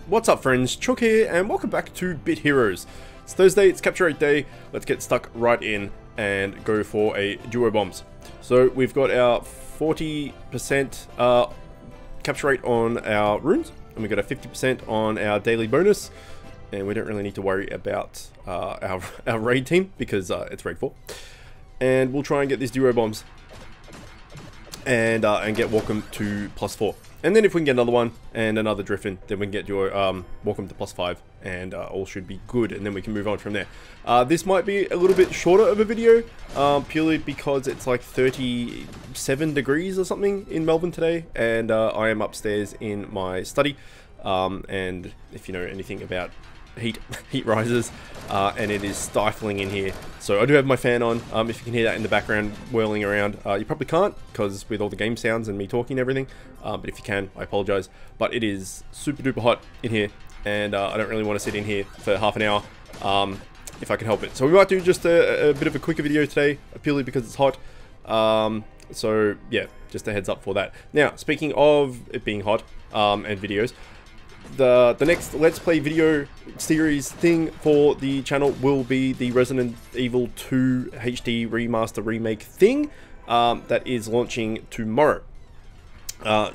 What's up friends, Chook here and welcome back to Bit Heroes. It's Thursday, it's capture rate day, let's get stuck right in and go for a Duobomz. So we've got our 40% capture rate on our runes, and we've got a 50% on our daily bonus, and we don't really need to worry about our raid team because it's raid 4. And we'll try and get this Duobomz and get welcome to +4. And then if we can get another one and another Driffin, then we can get your welcome to +5, and all should be good, and then we can move on from there. This might be a little bit shorter of a video, purely because it's like 37 degrees or something in Melbourne today, and I am upstairs in my study, and if you know anything about heat rises, and it is stifling in here. So I do have my fan on. If you can hear that in the background whirling around, you probably can't because with all the game sounds and me talking and everything, but if you can, I apologize. But it is super duper hot in here, and I don't really want to sit in here for half an hour if I can help it. So we might do just a bit of a quicker video today, purely because it's hot. So yeah, just a heads up for that. Now, speaking of it being hot and videos, the next Let's Play video series thing for the channel will be the Resident Evil 2 HD Remaster Remake thing that is launching tomorrow. I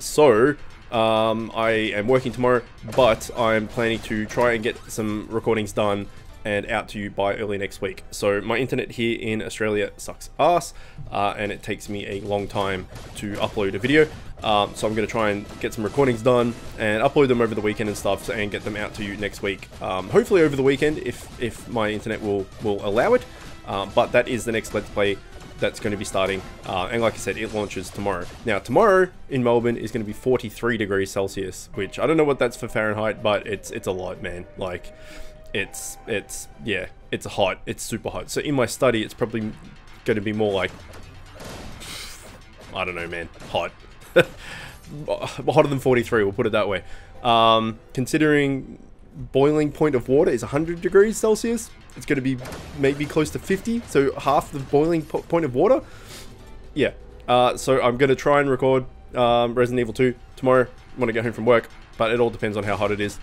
am working tomorrow, but I'm planning to try and get some recordings done and out to you by early next week. So my internet here in Australia sucks ass, and it takes me a long time to upload a video. So I'm going to try and get some recordings done and upload them over the weekend and stuff, and get them out to you next week. Hopefully over the weekend if my internet will allow it. But that is the next Let's Play that's going to be starting. And like I said, it launches tomorrow. Now tomorrow in Melbourne is going to be 43 degrees Celsius, which I don't know what that's for Fahrenheit, but it's a lot, man. Like it's yeah, it's hot. It's super hot. So in my study, it's probably going to be more like, I don't know, man, hot. Hotter than 43, we'll put it that way. Considering boiling point of water is 100 degrees Celsius, it's going to be maybe close to 50, so half the boiling point of water. Yeah, so I'm going to try and record Resident Evil 2 tomorrow when I get home from work, but it all depends on how hot it is.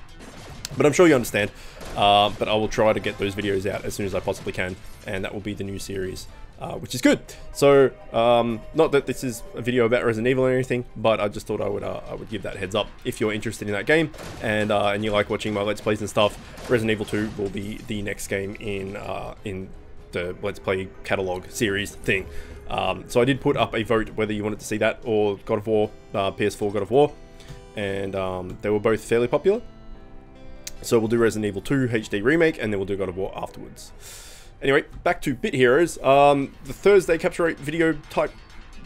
But I'm sure you understand, but I will try to get those videos out as soon as I possibly can, and that will be the new series. Which is good. So, not that this is a video about Resident Evil or anything, but I just thought I would give that heads up. If you're interested in that game and you like watching my Let's Plays and stuff, Resident Evil 2 will be the next game in the Let's Play catalog series thing. So I did put up a vote whether you wanted to see that or God of War, PS4 God of War, and they were both fairly popular. So we'll do Resident Evil 2 HD Remake, and then we'll do God of War afterwards. Anyway, back to Bit Heroes. The Thursday capture rate video type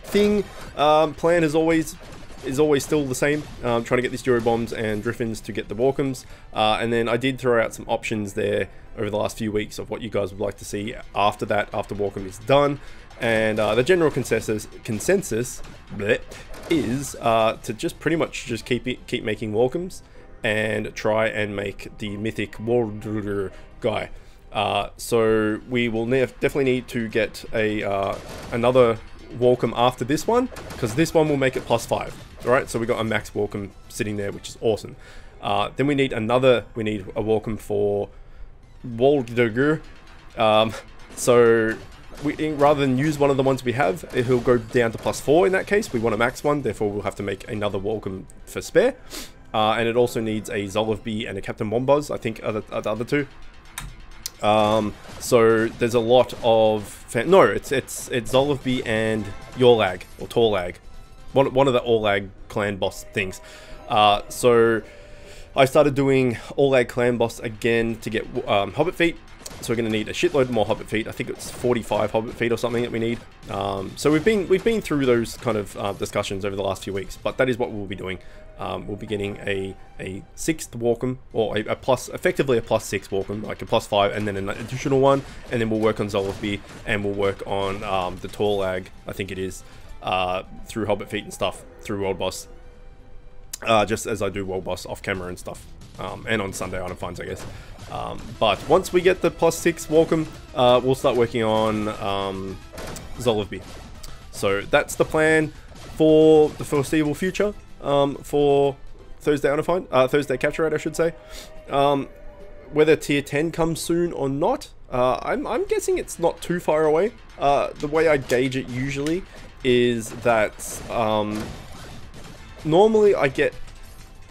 thing plan is always still the same. Trying to get these Duobomz and Driffins to get the welcomes, and then I did throw out some options there over the last few weeks of what you guys would like to see after that, after welcome is done. And the general consensus bleh, is to just pretty much just keep making welcomes and try and make the mythic world guy. So we will definitely need to get another welcome after this one, because this one will make it +5. Alright, so we got a max welcome sitting there, which is awesome. Then we need a welcome for Waldiger. So rather than use one of the ones we have, it'll go down to +4 in that case. We want a max one, therefore we'll have to make another welcome for spare. And it also needs a Zolofby and a Captain Wombuzz, I think, are the other two. So there's a lot of it's Zolofby and Yorlag or Torlag, one of the Orlag clan boss things. So I started doing Orlag clan boss again to get Hobbit feet. So we're going to need a shitload more Hobbit feet. I think it's 45 Hobbit feet or something that we need. So we've been through those kind of discussions over the last few weeks, but that is what we'll be doing. We'll be getting a 6th welcome, or effectively a +6 welcome, like a +5, and then an additional one, and then we'll work on Zolofby, and we'll work on the Torlag, I think it is, through Hobbit feet and stuff, through World Boss, just as I do World Boss off camera and stuff, and on Sunday item finds, I guess. But once we get the +6 welcome, we'll start working on Zolofby. So that's the plan for the foreseeable future for Thursday Undefined, Thursday capture rate, I should say. Whether tier 10 comes soon or not, I'm guessing it's not too far away. The way I gauge it usually is that normally I get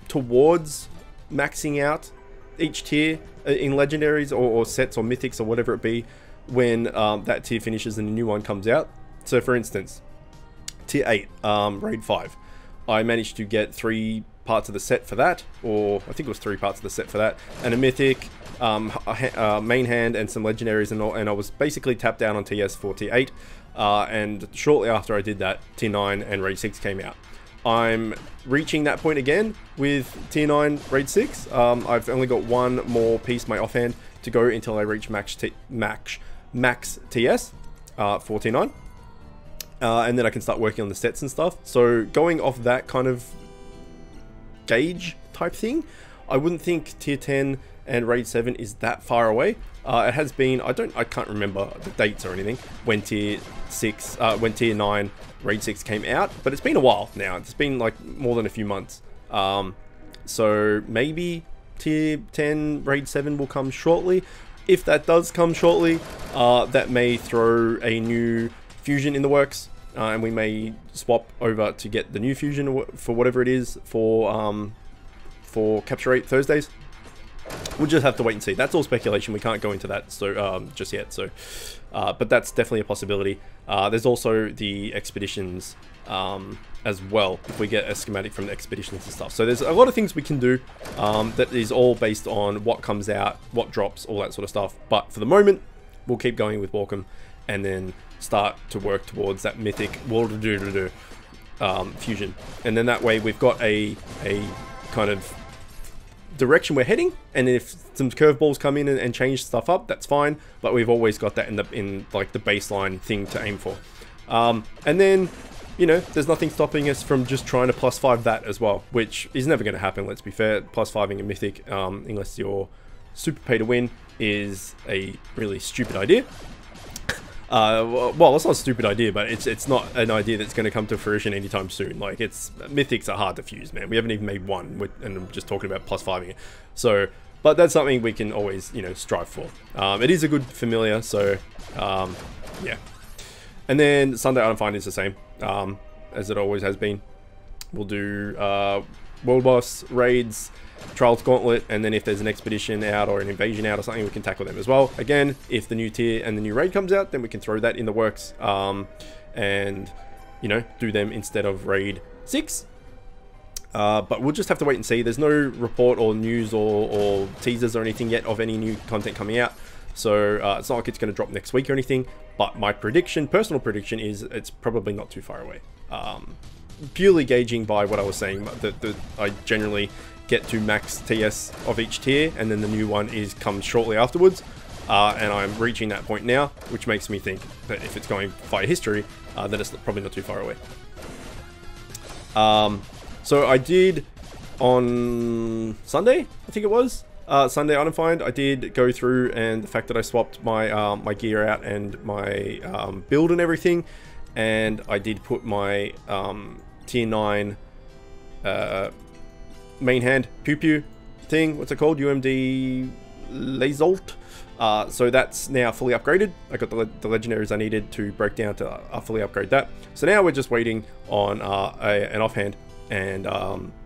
towards maxing out each tier in legendaries or sets or mythics or whatever it be when that tier finishes and a new one comes out. So for instance, tier 8, raid 5, I managed to get 3 parts of the set for that, or I think it was 3 parts of the set for that, and a mythic, main hand, and some legendaries and all, and I was basically tapped down on TS for tier 8, and shortly after I did that, tier 9 and raid 6 came out. I'm reaching that point again with tier 9 raid 6. I've only got one more piece, my offhand, to go until I reach max TS for tier 9. And then I can start working on the sets and stuff. So going off that kind of gauge type thing, I wouldn't think tier 10 and raid 7 is that far away. It has been, I can't remember the dates or anything when tier 9 raid 6 came out, but it's been a while now. It's been like more than a few months. So maybe tier 10 raid 7 will come shortly. If that does come shortly, that may throw a new fusion in the works, and we may swap over to get the new fusion for whatever it is for capture rate Thursdays. We'll just have to wait and see. That's all speculation. We can't go into that just yet. So, but that's definitely a possibility. There's also the expeditions as well, if we get a schematic from the expeditions and stuff. So there's a lot of things we can do that is all based on what comes out, what drops, all that sort of stuff. But for the moment, we'll keep going with Walkham and then start to work towards that mythic fusion. And then that way we've got a kind of direction we're heading, and if some curveballs come in and change stuff up, that's fine, but we've always got that in like the baseline thing to aim for. And then, you know, there's nothing stopping us from just trying to +5 that as well, which is never going to happen, let's be fair. +5ing a mythic, unless you're super pay to win, is a really stupid idea. Well, it's not a stupid idea, but it's not an idea that's going to come to fruition anytime soon. Like, mythics are hard to fuse, man. We haven't even made one, and I'm just talking about +5ing it. So, but that's something we can always, you know, strive for. It is a good familiar, so yeah. And then Sunday Undefined is the same as it always has been. We'll do world boss raids, Trials Gauntlet, and then if there's an expedition out or an invasion out or something, we can tackle them as well. Again, if the new tier and the new raid comes out, then we can throw that in the works and, you know, do them instead of raid 6. But we'll just have to wait and see. There's no report or news or teasers or anything yet of any new content coming out. So it's not like it's going to drop next week or anything. But my prediction, personal prediction, is it's probably not too far away. Purely gauging by what I was saying, that I generally get to max TS of each tier, and then the new one comes shortly afterwards, and I'm reaching that point now, which makes me think that if it's going via history, then it's probably not too far away. So I did on Sunday, I think it was, Sunday Undefined, I did go through, and the fact that I swapped my my gear out and my build and everything, and I did put my tier 9 main hand pew pew thing, what's it called, UMD Lazolt. So that's now fully upgraded. I got the legendaries I needed to break down to fully upgrade that. So now we're just waiting on an offhand and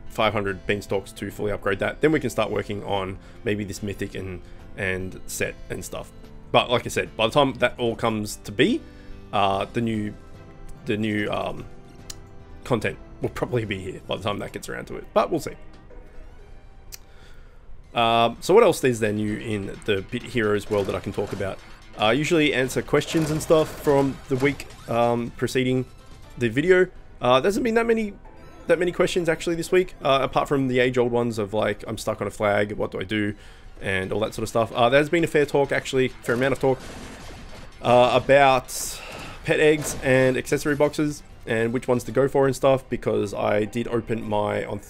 500 beanstalks to fully upgrade that. Then we can start working on maybe this mythic and set and stuff. But like I said, by the time that all comes to be, the new content will probably be here by the time that gets around to it. But we'll see. So what else is there new in the Bit Heroes world that I can talk about? I usually answer questions and stuff from the week preceding the video. There hasn't been that many questions actually this week, apart from the age-old ones of like, I'm stuck on a flag, what do I do, and all that sort of stuff. There's been a fair amount of talk about pet eggs and accessory boxes and which ones to go for and stuff, because I did open my, on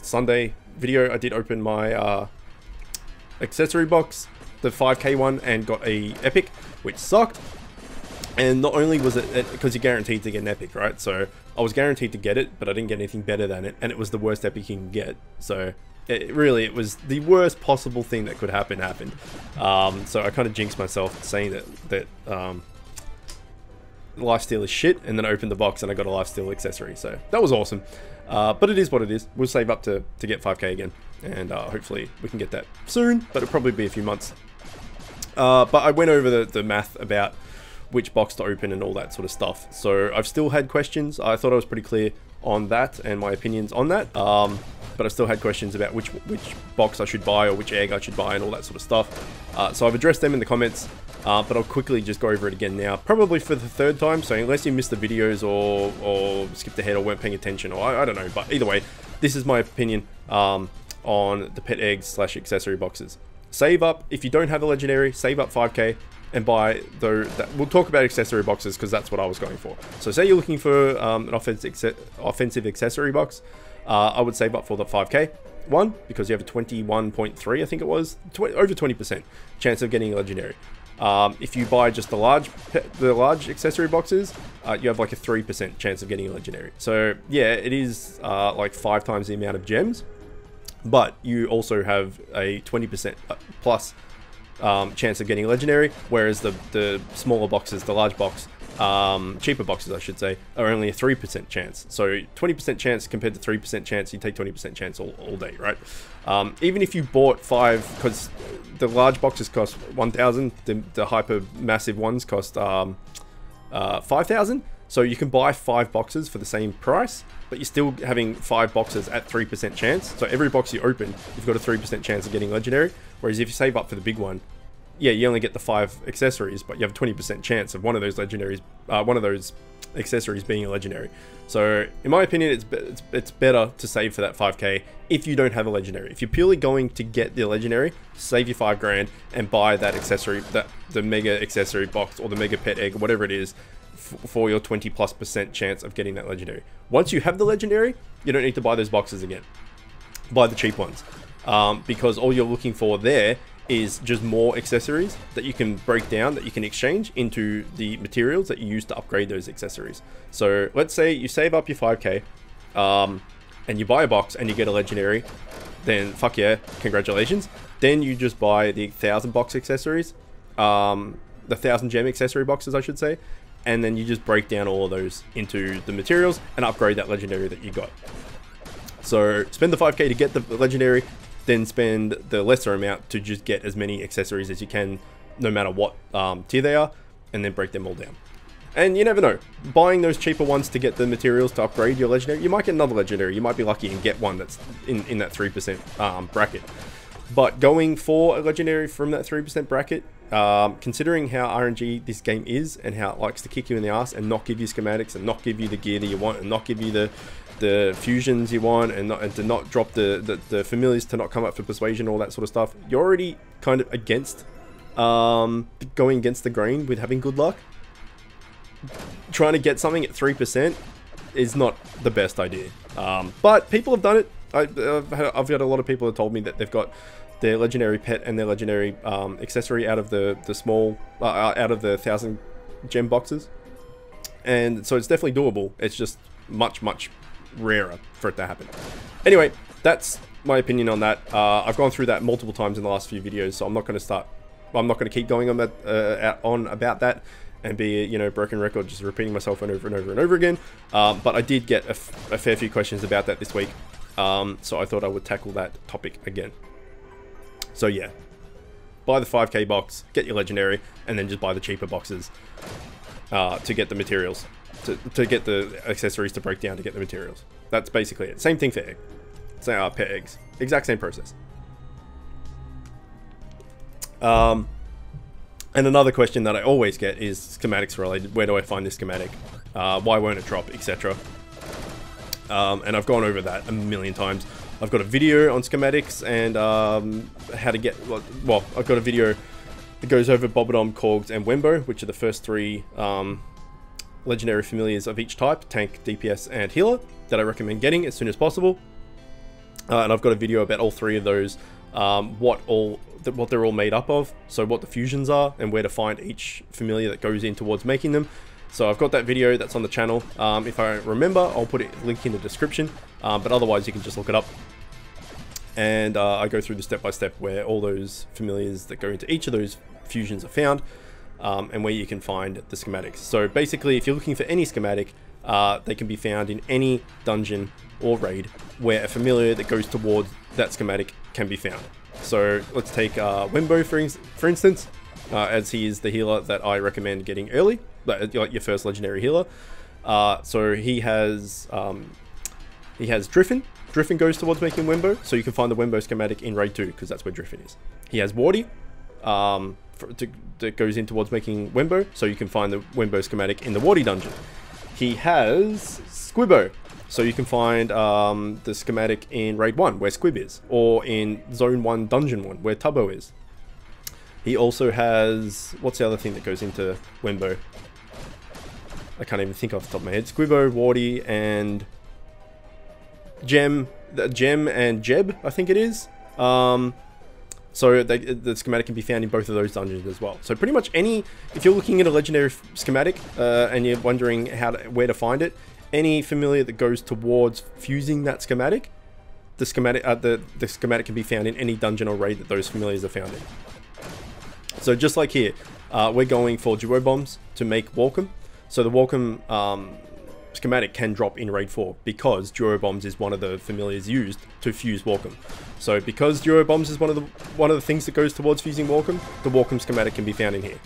Sunday video, I did open my accessory box, the 5k one, and got a epic, which sucked. And not only was it because you're guaranteed to get an epic, right? So I was guaranteed to get it, but I didn't get anything better than it, and it was the worst epic you can get. So it was the worst possible thing that could happen happened. So I kind of jinxed myself saying that lifesteal is shit, and then I opened the box and I got a lifesteal accessory. So that was awesome. But it is what it is. We'll save up to get 5k again, and hopefully we can get that soon, but it'll probably be a few months. But I went over the math about which box to open and all that sort of stuff. So I've still had questions. I thought I was pretty clear on that and my opinions on that. But I still had questions about which box I should buy or which egg I should buy and all that sort of stuff. So I've addressed them in the comments, but I'll quickly just go over it again now, probably for the third time. So unless you missed the videos or skipped ahead or weren't paying attention, or I don't know, but either way, this is my opinion on the pet eggs / accessory boxes. Save up, if you don't have a legendary, save up 5k and buy we'll talk about accessory boxes because that's what I was going for. So say you're looking for an offensive accessory box, I would save up for the 5k one, because you have a 21.3, I think it was, over 20% chance of getting a legendary. If you buy just the large accessory boxes, you have like a 3% chance of getting a legendary. So yeah, it is like 5 times the amount of gems, but you also have a 20% plus chance of getting a legendary, whereas the smaller boxes, the large box, cheaper boxes I should say, are only a 3% chance. So 20% chance compared to 3% chance, you take 20% chance all day, right? Even if you bought 5, because the large boxes cost 1,000, the hyper massive ones cost 5,000. So you can buy 5 boxes for the same price, but you're still having 5 boxes at 3% chance. So every box you open, you've got a 3% chance of getting legendary. Whereas if you save up for the big one, yeah, you only get the 5 accessories, but you have a 20% chance of one of those legendaries, one of those accessories being a legendary. So in my opinion, it's better to save for that 5k if you don't have a legendary. If you're purely going to get the legendary, save your 5 grand and buy that accessory, the mega accessory box or the mega pet egg or whatever it is, for your 20+% chance of getting that legendary. Once you have the legendary, you don't need to buy those boxes again. Buy the cheap ones, because all you're looking for there is just more accessories that you can break down, that you can exchange into the materials that you use to upgrade those accessories. So let's say you save up your 5k and you buy a box and you get a legendary, then fuck yeah, congratulations. Then you just buy the 1,000 box accessories, the 1,000 gem accessory boxes I should say, and then you just break down all of those into the materials and upgrade that legendary that you got. So spend the 5k to get the legendary, then spend the lesser amount to just get as many accessories as you can, no matter what tier they are, and then break them all down. And you never know, buying those cheaper ones to get the materials to upgrade your legendary, you might get another legendary, you might be lucky and get one that's in that 3% bracket. But going for a legendary from that 3% bracket, considering how RNG this game is and how it likes to kick you in the ass and not give you schematics and not give you the gear that you want and not give you the fusions you want and to not drop the familiars, to not come up for persuasion, all that sort of stuff, you're already kind of against going against the grain with having good luck. Trying to get something at 3% is not the best idea, but people have done it. I've got a lot of people that told me that they've got their legendary pet and their legendary accessory out of the small out of the 1,000 gem boxes, and so it's definitely doable. It's just much rarer for it to happen. Anyway, that's my opinion on that. I've gone through that multiple times in the last few videos, so I'm not going to keep going on that about that and be broken record, just repeating myself over and over again. But I did get a fair few questions about that this week, so I thought I would tackle that topic again. So yeah, buy the 5k box, get your legendary, and then just buy the cheaper boxes to get the materials, to get the accessories to break down to get the materials. That's basically it. Same thing for egg. Pet eggs. Exact same process. And another question that I always get is schematics related. Where do I find this schematic? Why won't it drop, etc. And I've gone over that a million times. I've got a video on schematics and how to get, well, I've got a video that goes over Duobomz, Korgs, and Wembo, which are the first 3 legendary familiars of each type, tank, DPS, and healer, that I recommend getting as soon as possible. And I've got a video about all 3 of those what they're all made up of, so what the fusions are and where to find each familiar that goes in towards making them. So I've got that video that's on the channel. If I remember, I'll put a link in the description, but otherwise you can just look it up. And I go through the step-by-step where all those familiars that go into each of those fusions are found, and where you can find the schematics. So basically, if you're looking for any schematic, they can be found in any dungeon or raid where a familiar that goes towards that schematic can be found. So let's take Wembo for instance, as he is the healer that I recommend getting early, like your first legendary healer. So he has Driffin. Driffin goes towards making Wembo, so you can find the Wembo schematic in raid 2 because that's where Driffin is. He has Wardy that goes in towards making Wembo, so you can find the Wembo schematic in the Wardy dungeon. He has Squibbo, so you can find the schematic in raid 1 where Squib is, or in zone 1 dungeon 1 where Tubbo is. He also has, what's the other thing that goes into Wembo? I can't even think off the top of my head. Squibbo, Wardy, and Gem and Jeb, I think it is. So the schematic can be found in both of those dungeons as well. So pretty much if you're looking at a legendary schematic and you're wondering where to find it, any familiar that goes towards fusing that schematic, the schematic can be found in any dungeon or raid that those familiars are found in. So just like here, we're going for Duobomz to make Walcom. So the Walcom schematic can drop in raid 4 because Duobomz is one of the familiars used to fuse Walcom. So because Duobomz is one of the things that goes towards fusing Walcom, the Walcom schematic can be found in here.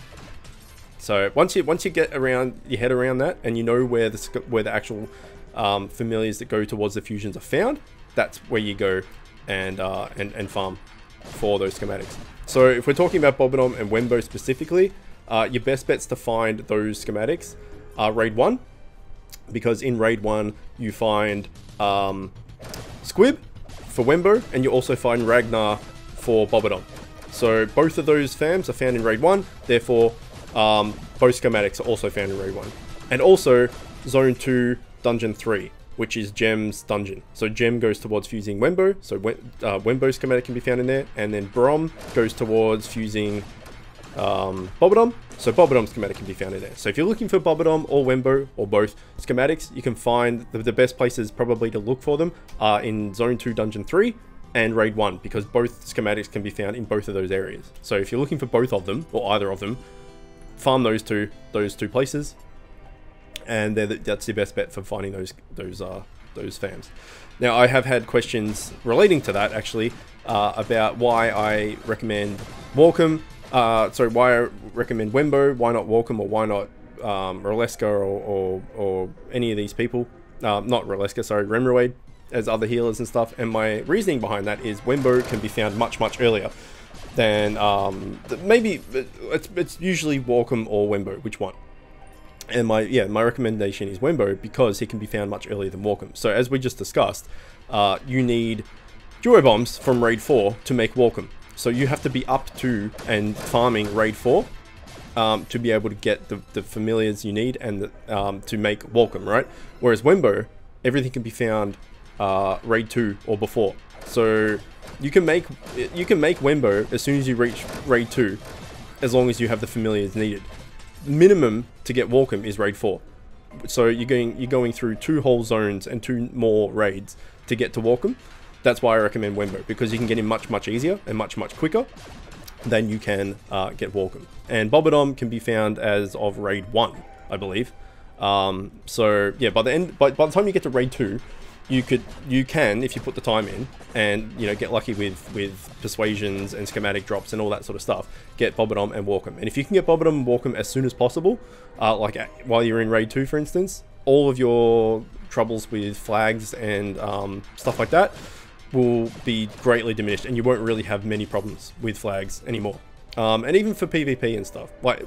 So once you get your head around that, and you know where the actual familiars that go towards the fusions are found, that's where you go and farm for those schematics. So if we're talking about Bobodom and Wembo specifically, your best bets to find those schematics are raid 1, because in raid 1 you find Squib for Wembo, and you also find Ragnar for Bobodom. So both of those fams are found in raid 1, therefore both schematics are also found in raid 1. And also zone 2 dungeon 3, which is Gem's dungeon. So Gem goes towards fusing Wembo, so Wembo schematic can be found in there, and then Brom goes towards fusing Bobodom, so Bobodom schematic can be found in there. So if you're looking for Bobodom or Wembo or both schematics, you can find the best places probably to look for them are in zone 2 dungeon 3 and raid 1, because both schematics can be found in both of those areas. So if you're looking for both of them or either of them, farm those two places, and that's your best bet for finding those fams. Now I have had questions relating to that actually, about why I recommend Walcom. Why I recommend Wembo, why not Walcom, or why not Roleska or any of these people. Not Roleska, sorry, Remruade as other healers and stuff. And my reasoning behind that is Wembo can be found much earlier than maybe it's usually Walcom or Wembo, which one? And my recommendation is Wembo because he can be found much earlier than Walcom. So as we just discussed, you need Duobomz from raid 4 to make Walcom. So you have to be up to and farming raid 4 to be able to get the familiars you need and to make Walcom, right? Whereas Wembo, everything can be found raid 2 or before. So you can make Wembo as soon as you reach raid 2, as long as you have the familiars needed. Minimum to get Walcom is raid 4. So you're going through 2 whole zones and 2 more raids to get to Walcom. That's why I recommend Wembo, because you can get him much easier and much quicker than you can get Walcom. And Bobodom can be found as of raid 1, I believe. So yeah, by the time you get to raid 2, you can, if you put the time in and get lucky with persuasions and schematic drops and all that sort of stuff, get Bobodom and Walcom. And if you can get Bobodom and Walcom as soon as possible, like while you're in raid 2 for instance, all of your troubles with flags and stuff like that will be greatly diminished, and you won't really have many problems with flags anymore. And even for PvP and stuff, like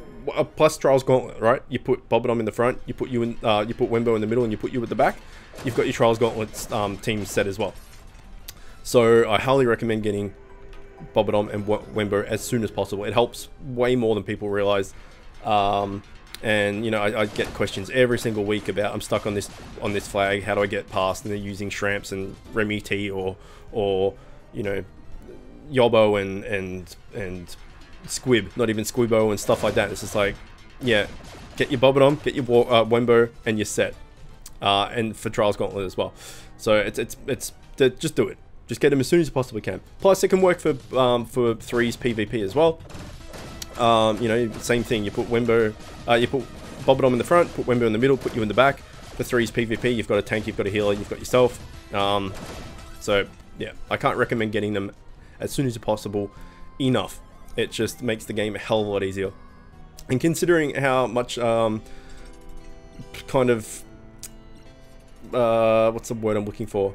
plus Trials Gauntlet, right? You put Bobodom in the front, you put Wembo in the middle, and you put you at the back. You've got your Trials Gauntlet team set as well. So I highly recommend getting Bobodom and Wembo as soon as possible. It helps way more than people realize. And I get questions every single week about, I'm stuck on this flag, how do I get past? And they're using Shramps and Remy T or Yobbo and Squib, not even Squibbo and stuff like that. It's just like, yeah, get your Bobodom, get your Wembo, and you're set. And for Trials Gauntlet as well. So it's just do it. Just get them as soon as you possibly can. Plus, it can work for 3's PvP as well. You know, same thing. You put Wembo, you put Bobodom in the front, put Wembo in the middle, put you in the back. For 3's PvP, you've got a tank, you've got a healer, you've got yourself. So yeah, I can't recommend getting them as soon as possible enough. It just makes the game a hell of a lot easier. And considering how much kind of what's the word I'm looking for?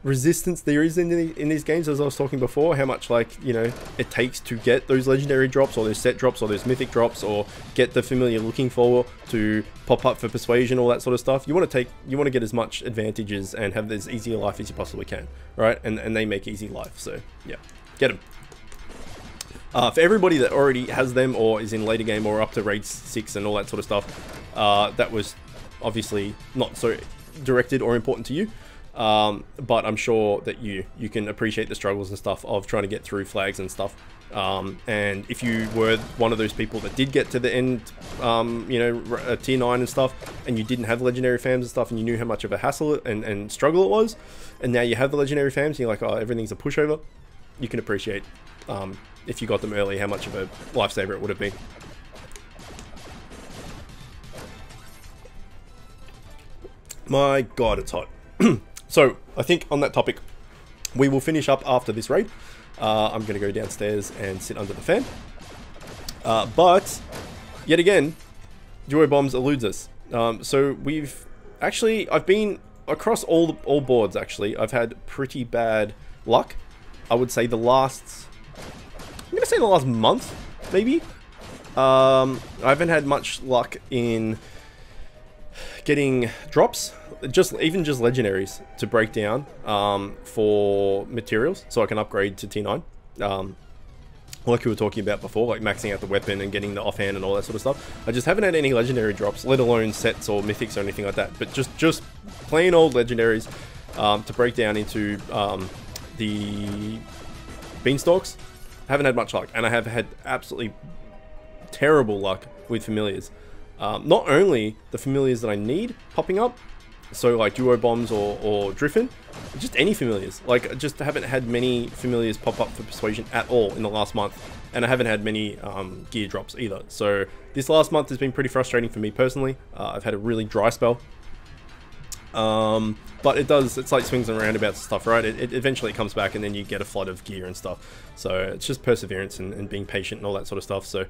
Resistance there is in these games, as I was talking before, how much, like, you know, it takes to get those legendary drops or those set drops or those mythic drops or get the familiar looking for to pop up for persuasion, all that sort of stuff. You want to get as much advantages and have as easy a life as you possibly can, right? And they make easy life, so yeah, get them. For everybody that already has them or is in later game or up to raid 6 and all that sort of stuff, that was obviously not so directed or important to you. But I'm sure that you can appreciate the struggles and stuff of trying to get through flags and stuff. And if you were one of those people that did get to the end, you know, tier 9 and stuff, and you didn't have legendary fams and stuff, and you knew how much of a hassle and struggle it was, and now you have the legendary fams, and you're like, oh, everything's a pushover, you can appreciate, if you got them early, how much of a lifesaver it would have been. My god, it's hot. So, I think on that topic, we will finish up after this raid. I'm going to go downstairs and sit under the fan. But, yet again, Duobomz eludes us. So, I've been across all boards, actually. I've had pretty bad luck. I would say the last month, maybe. I haven't had much luck in getting drops, even just legendaries to break down for materials, so I can upgrade to tier 9. Like we were talking about before, like maxing out the weapon and getting the offhand and all that sort of stuff. I just haven't had any legendary drops, let alone sets or mythics or anything like that. But just plain old legendaries to break down into the beanstalks. Haven't had much luck, and I have had absolutely terrible luck with familiars. Not only the familiars that I need popping up, so like Duobomz or Driffin, just any familiars. Like, I just haven't had many familiars pop up for persuasion at all in the last month, and I haven't had many gear drops either. So this last month has been pretty frustrating for me personally. I've had a really dry spell. But it's like swings and roundabouts and stuff, right? It eventually comes back, and then you get a flood of gear and stuff. So it's just perseverance and being patient and all that sort of stuff. So,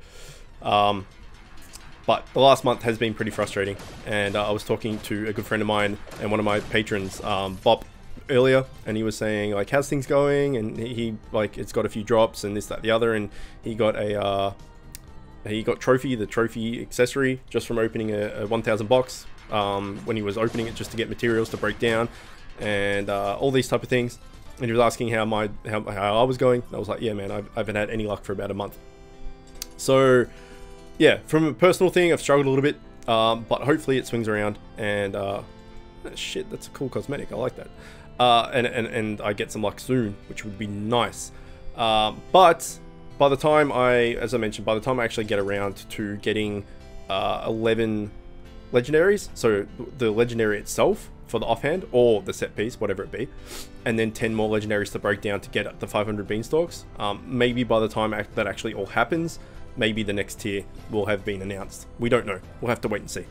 but the last month has been pretty frustrating, and I was talking to a good friend of mine and one of my patrons, Bop, earlier, and he was saying, like, how's things going? And he like, it's got a few drops and this, that, the other, and he got the trophy accessory just from opening a 1000 box. When he was opening it just to get materials to break down and all these type of things, and he was asking how I was going. I was like, yeah man, I haven't had any luck for about a month. So yeah, from a personal thing, I've struggled a little bit, but hopefully it swings around, and shit, that's a cool cosmetic, I like that. And I get some luck soon, which would be nice. But by the time as I mentioned, by the time I actually get around to getting 11 legendaries, so the legendary itself for the offhand or the set piece, whatever it be, and then 10 more legendaries to break down to get up to 500 beanstalks, maybe by the time that actually all happens, maybe the next tier will have been announced. We don't know, we'll have to wait and see.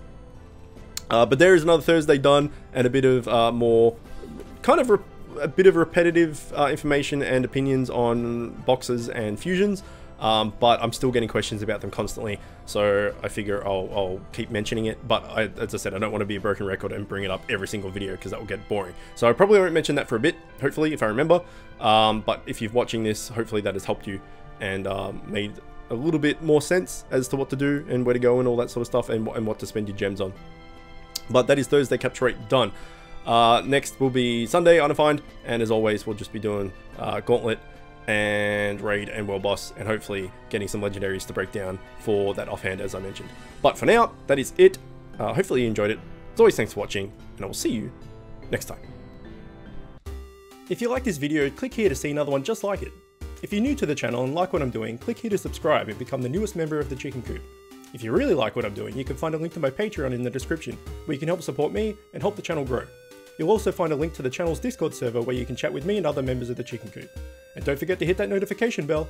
But there is another Thursday done, and a bit of more kind of a bit of repetitive information and opinions on boxes and fusions. But I'm still getting questions about them constantly, so I figure I'll keep mentioning it. But as I said, I don't want to be a broken record and bring it up every single video, because that will get boring. So I probably won't mention that for a bit, hopefully, if I remember. But if you're watching this, hopefully that has helped you and made a little bit more sense as to what to do and where to go and all that sort of stuff, and what to spend your gems on. But that is Thursday capture rate done. Next will be Sunday undefined, and as always, we'll just be doing Gauntlet and raid and world boss, and hopefully getting some legendaries to break down for that offhand, as I mentioned. But for now, that is it. Hopefully you enjoyed it. As always, thanks for watching, and I will see you next time. If you like this video, click here to see another one just like it. If you're new to the channel and like what I'm doing, click here to subscribe and become the newest member of the Chicken Coop. If you really like what I'm doing, you can find a link to my Patreon in the description, where you can help support me and help the channel grow. You'll also find a link to the channel's Discord server where you can chat with me and other members of the Chicken Coop. And don't forget to hit that notification bell.